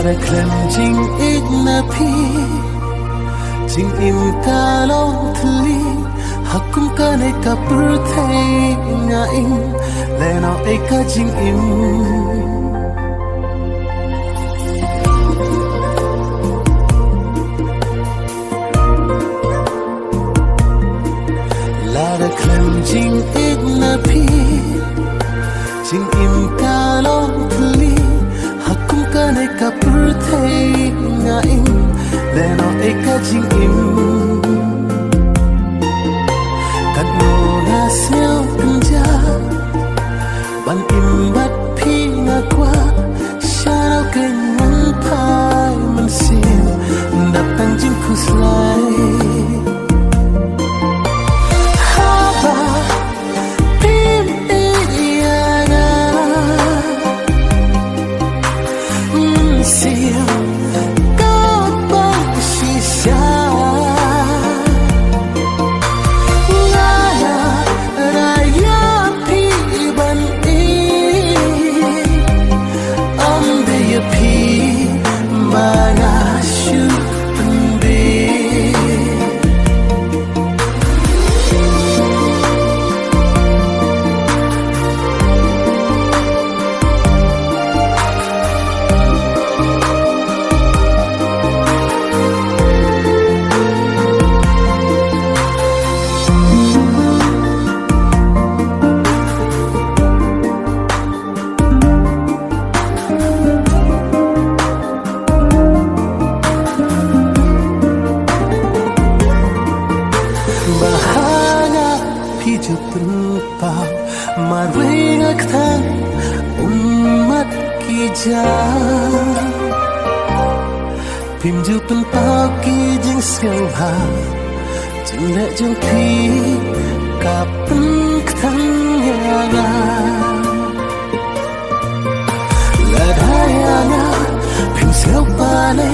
đã klem Phim Ieid na phi Phim im ka long thli hakum ka ne ka pur thai nga in le no e ka Phim im la đã klem Phim Ieid na phi Phim im ka long thli hakum ka ne ka pur thai nga in le no e ka Phim im kat no na seo panja ban im bat phi na kwa shao ke man phai man sim dat tang Phim khuslai Haba Phim Ieid Ianga sim Pau marwingak thang umat ki ja Phim jupen pau ki jing siang ha jing le jing phi kapen thang ya ga la daya na Phim siao pa le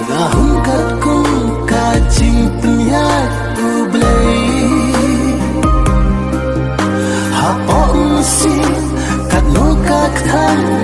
na hung kat kung ka Phim Ieid u blai si kat no ka thang